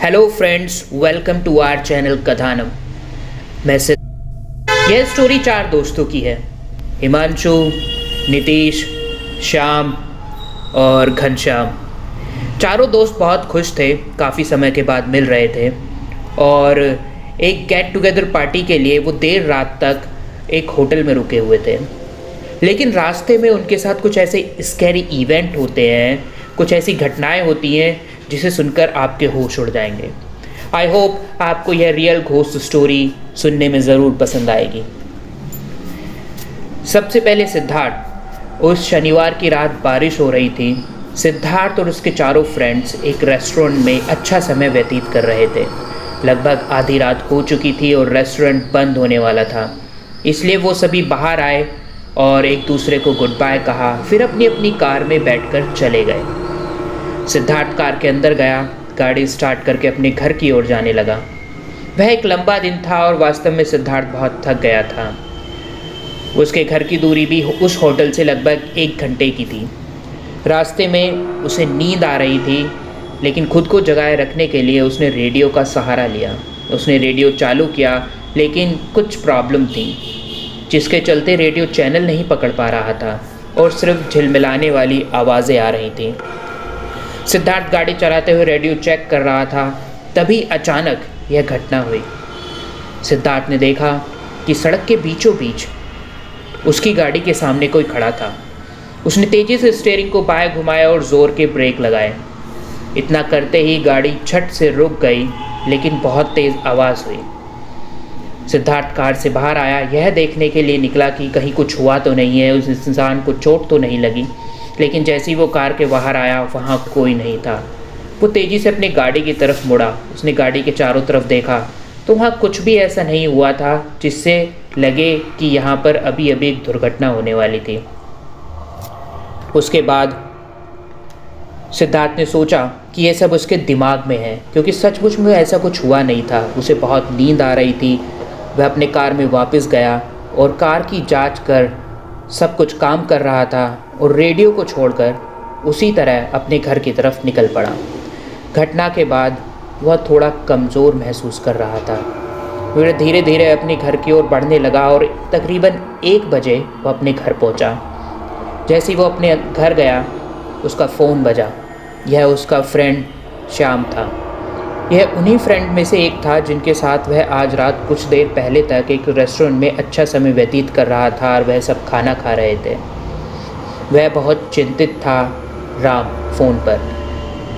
Hello friends, welcome to our channel Kathanam. मैं यह story 4 दोस्तों की है। हिमांशु, नीतीश, श्याम और घनश्याम। चारों दोस्त बहुत खुश थे, काफ़ी समय के बाद मिल रहे थे और एक गेट टुगेदर पार्टी के लिए वो देर रात तक एक होटल में रुके हुए थे। लेकिन रास्ते में उनके साथ कुछ ऐसे स्कैरी इवेंट होते हैं, कुछ ऐसी घटनाएं होती हैं जिसे सुनकर आपके होश उड़ जाएंगे। आई होप आपको यह रियल घोस्ट स्टोरी सुनने में ज़रूर पसंद आएगी। सबसे पहले सिद्धार्थ। उस शनिवार की रात बारिश हो रही थी। सिद्धार्थ और उसके चारों फ्रेंड्स एक रेस्टोरेंट में अच्छा समय व्यतीत कर रहे थे। लगभग आधी रात हो चुकी थी और रेस्टोरेंट बंद होने वाला था, इसलिए वो सभी बाहर आए और एक दूसरे को गुड बाय कहा, फिर अपनी अपनी कार में बैठकर चले गए। सिद्धार्थ कार के अंदर गया, गाड़ी स्टार्ट करके अपने घर की ओर जाने लगा। वह एक लंबा दिन था और वास्तव में सिद्धार्थ बहुत थक गया था। उसके घर की दूरी भी उस होटल से लगभग 1 घंटे की थी। रास्ते में उसे नींद आ रही थी, लेकिन खुद को जगाए रखने के लिए उसने रेडियो का सहारा लिया। उसने रेडियो चालू किया, लेकिन कुछ प्रॉब्लम थी, जिसके चलते रेडियो चैनल नहीं पकड़ पा रहा था और सिर्फ झिलमिलाने वाली आवाज़ें आ रही थी। सिद्धार्थ गाड़ी चलाते हुए रेडियो चेक कर रहा था, तभी अचानक यह घटना हुई। सिद्धार्थ ने देखा कि सड़क के बीचों बीच उसकी गाड़ी के सामने कोई खड़ा था। उसने तेज़ी से स्टीयरिंग को बाएं घुमाया और ज़ोर के ब्रेक लगाए। इतना करते ही गाड़ी झट से रुक गई, लेकिन बहुत तेज़ आवाज़ हुई। सिद्धार्थ कार से बाहर आया, यह देखने के लिए निकला कि कहीं कुछ हुआ तो नहीं है, उस इंसान को चोट तो नहीं लगी। लेकिन जैसे ही वो कार के बाहर आया, वहाँ कोई नहीं था। वो तेज़ी से अपनी गाड़ी की तरफ मुड़ा। उसने गाड़ी के चारों तरफ देखा तो वहाँ कुछ भी ऐसा नहीं हुआ था जिससे लगे कि यहाँ पर अभी अभी एक दुर्घटना होने वाली थी। उसके बाद सिद्धार्थ ने सोचा कि ये सब उसके दिमाग में है, क्योंकि सचमुच में ऐसा कुछ हुआ नहीं था। उसे बहुत नींद आ रही थी। वह अपने कार में वापस गया और कार की जांच कर सब कुछ काम कर रहा था और रेडियो को छोड़कर उसी तरह अपने घर की तरफ निकल पड़ा। घटना के बाद वह थोड़ा कमज़ोर महसूस कर रहा था। वह धीरे धीरे अपने घर की ओर बढ़ने लगा और तकरीबन 1 बजे वह अपने घर पहुंचा। जैसे ही वो अपने घर गया, उसका फ़ोन बजा। यह उसका फ्रेंड श्याम था। यह उन्हीं फ्रेंड में से एक था जिनके साथ वह आज रात कुछ देर पहले तक एक रेस्टोरेंट में अच्छा समय व्यतीत कर रहा था और वह सब खाना खा रहे थे। वह बहुत चिंतित था। राम फ़ोन पर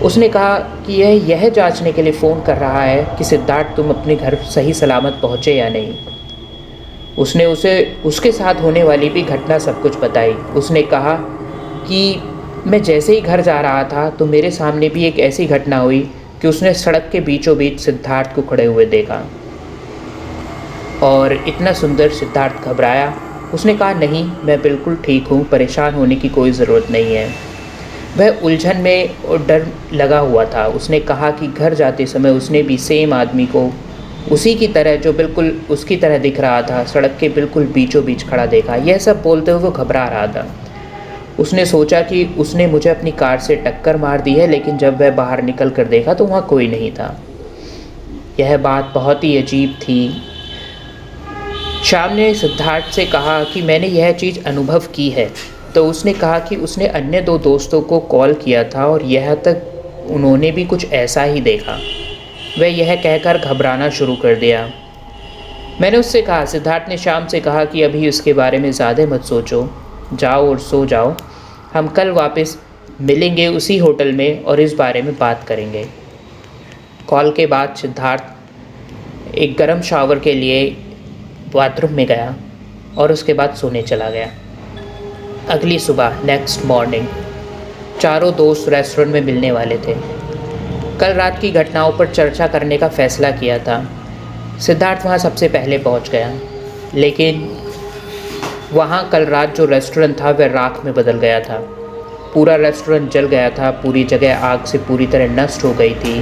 उसने कहा कि यह जांचने के लिए फ़ोन कर रहा है कि सिद्धार्थ तुम अपने घर सही सलामत पहुँचे या नहीं। उसने उसे उसके साथ होने वाली भी घटना सब कुछ बताई। उसने कहा कि मैं जैसे ही घर जा रहा था तो मेरे सामने भी एक ऐसी घटना हुई कि उसने सड़क के बीचों बीच सिद्धार्थ को खड़े हुए देखा और इतना सुंदर। सिद्धार्थ घबराया। उसने कहा, नहीं, मैं बिल्कुल ठीक हूँ, परेशान होने की कोई ज़रूरत नहीं है। वह उलझन में और डर लगा हुआ था। उसने कहा कि घर जाते समय उसने भी सेम आदमी को उसी की तरह, जो बिल्कुल उसकी तरह दिख रहा था, सड़क के बिल्कुल बीचों बीच खड़ा देखा। यह सब बोलते हुए वो घबरा रहा था। उसने सोचा कि उसने मुझे अपनी कार से टक्कर मार दी है, लेकिन जब वह बाहर निकल कर देखा तो वहाँ कोई नहीं था। यह बात बहुत ही अजीब थी। श्याम ने सिद्धार्थ से कहा कि मैंने यह चीज़ अनुभव की है। तो उसने कहा कि उसने अन्य 2 दोस्तों को कॉल किया था और यह तक उन्होंने भी कुछ ऐसा ही देखा। वह यह कहकर घबराना शुरू कर दिया। मैंने उससे कहा, सिद्धार्थ ने श्याम से कहा कि अभी इसके बारे में ज़्यादा मत सोचो, जाओ और सो जाओ। हम कल वापस मिलेंगे उसी होटल में और इस बारे में बात करेंगे। कॉल के बाद सिद्धार्थ एक गर्म शावर के लिए बाथरूम में गया और उसके बाद सोने चला गया। अगली सुबह, नेक्स्ट मॉर्निंग, चारों दोस्त रेस्टोरेंट में मिलने वाले थे। कल रात की घटनाओं पर चर्चा करने का फैसला किया था। सिद्धार्थ वहाँ सबसे पहले पहुँच गया, लेकिन वहाँ कल रात जो रेस्टोरेंट था वह राख में बदल गया था। पूरा रेस्टोरेंट जल गया था। पूरी जगह आग से पूरी तरह नष्ट हो गई थी।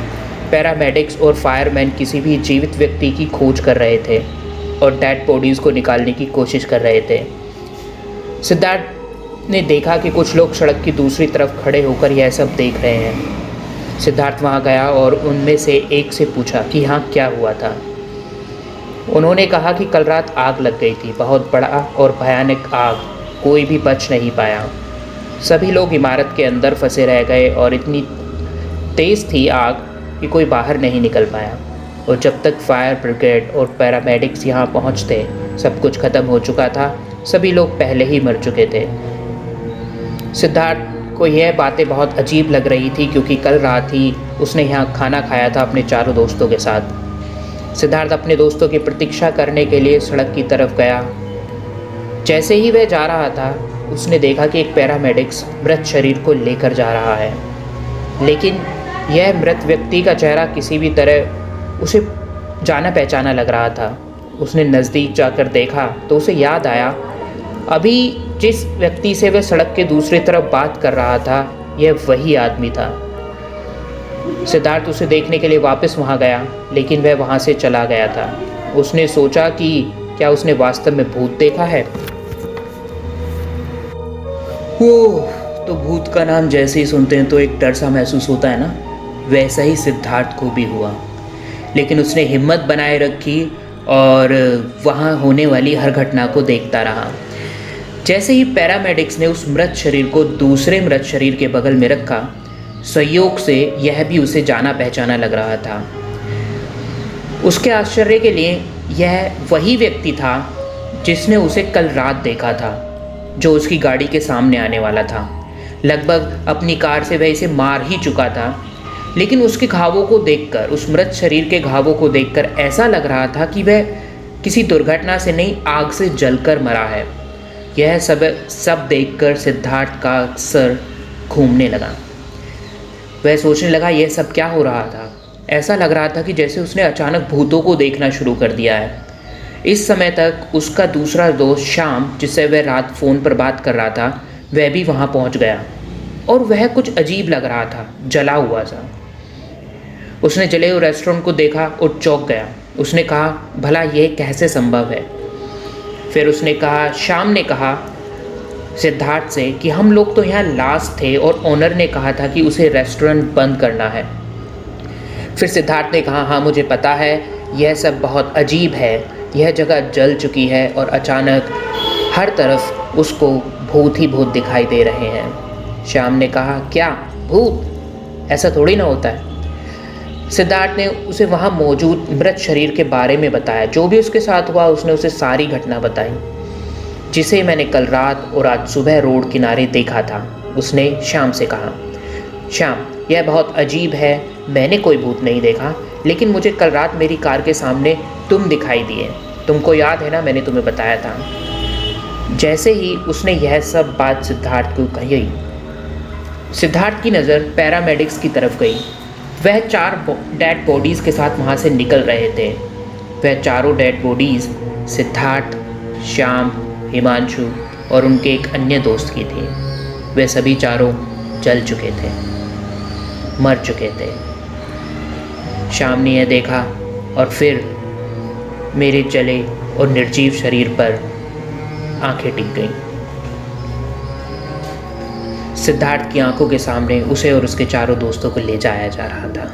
पैरामेडिक्स और फायरमैन किसी भी जीवित व्यक्ति की खोज कर रहे थे और डेड बॉडीज़ को निकालने की कोशिश कर रहे थे। सिद्धार्थ ने देखा कि कुछ लोग सड़क की दूसरी तरफ खड़े होकर यह सब देख रहे हैं। सिद्धार्थ वहाँ गया और उनमें से एक से पूछा कि हाँ क्या हुआ था। उन्होंने कहा कि कल रात आग लग गई थी, बहुत बड़ा और भयानक आग, कोई भी बच नहीं पाया। सभी लोग इमारत के अंदर फंसे रह गए और इतनी तेज़ थी आग कि कोई बाहर नहीं निकल पाया। और जब तक फायर ब्रिगेड और पैरामेडिक्स यहाँ पहुँचते सब कुछ ख़त्म हो चुका था, सभी लोग पहले ही मर चुके थे। सिद्धार्थ को यह बातें बहुत अजीब लग रही थी क्योंकि कल रात ही उसने यहाँ खाना खाया था अपने चारों दोस्तों के साथ। सिद्धार्थ अपने दोस्तों की प्रतीक्षा करने के लिए सड़क की तरफ गया। जैसे ही वह जा रहा था उसने देखा कि एक पैरामेडिक्स मृत शरीर को लेकर जा रहा है, लेकिन यह मृत व्यक्ति का चेहरा किसी भी तरह उसे जाना पहचाना लग रहा था। उसने नज़दीक जाकर देखा तो उसे याद आया अभी जिस व्यक्ति से वह सड़क के दूसरी तरफ बात कर रहा था, यह वही आदमी था। सिद्धार्थ उसे देखने के लिए वापस वहां गया, लेकिन वह वहां से चला गया था। उसने सोचा कि क्या उसने वास्तव में भूत देखा है। ओह, तो भूत का नाम जैसे ही सुनते हैं तो एक डर सा महसूस होता है ना, वैसा ही सिद्धार्थ को भी हुआ। लेकिन उसने हिम्मत बनाए रखी और वहाँ होने वाली हर घटना को देखता रहा। जैसे ही पैरामेडिक्स ने उस मृत शरीर को दूसरे मृत शरीर के बगल में रखा, संयोग से यह भी उसे जाना पहचाना लग रहा था। उसके आश्चर्य के लिए यह वही व्यक्ति था जिसने उसे कल रात देखा था, जो उसकी गाड़ी के सामने आने वाला था। लगभग अपनी कार से वह इसे मार ही चुका था, लेकिन उसके घावों को देखकर, उस मृत शरीर के घावों को देखकर ऐसा लग रहा था कि वह किसी दुर्घटना से नहीं, आग से जलकर मरा है। यह सब देखकर सिद्धार्थ का सर घूमने लगा। वह सोचने लगा यह सब क्या हो रहा था। ऐसा लग रहा था कि जैसे उसने अचानक भूतों को देखना शुरू कर दिया है। इस समय तक उसका दूसरा दोस्त श्याम, जिससे वह रात फ़ोन पर बात कर रहा था, वह भी वहाँ पहुँच गया और वह कुछ अजीब लग रहा था, जला हुआ सा। उसने जले हुए रेस्टोरेंट को देखा और चौंक गया। उसने कहा भला यह कैसे संभव है। फिर उसने कहा, श्याम ने कहा सिद्धार्थ से कि हम लोग तो यहाँ लास्ट थे और ओनर ने कहा था कि उसे रेस्टोरेंट बंद करना है। फिर सिद्धार्थ ने कहा हाँ मुझे पता है, यह सब बहुत अजीब है, यह जगह जल चुकी है और अचानक हर तरफ उसको भूत ही भूत दिखाई दे रहे हैं। श्याम ने कहा क्या भूत, ऐसा थोड़ी ना होता है। सिद्धार्थ ने उसे वहाँ मौजूद मृत शरीर के बारे में बताया। जो भी उसके साथ हुआ उसने उसे सारी घटना बताई, जिसे मैंने कल रात और आज सुबह रोड किनारे देखा था। उसने श्याम से कहा श्याम यह बहुत अजीब है, मैंने कोई भूत नहीं देखा, लेकिन मुझे कल रात मेरी कार के सामने तुम दिखाई दिए। तुमको याद है ना, मैंने तुम्हें बताया था। जैसे ही उसने यह सब बात सिद्धार्थ को कही, सिद्धार्थ की नज़र पैरामेडिक्स की तरफ गई। वह 4 डेड बॉडीज़ के साथ वहाँ से निकल रहे थे। वह चारों डेड बॉडीज़ सिद्धार्थ, श्याम, हिमांशु और उनके एक अन्य दोस्त की थी। वे सभी चारों जल चुके थे, मर चुके थे। श्याम ने यह देखा और फिर मेरे जले और निर्जीव शरीर पर आंखें टिक गईं। सिद्धार्थ की आंखों के सामने उसे और उसके चारों दोस्तों को ले जाया जा रहा था।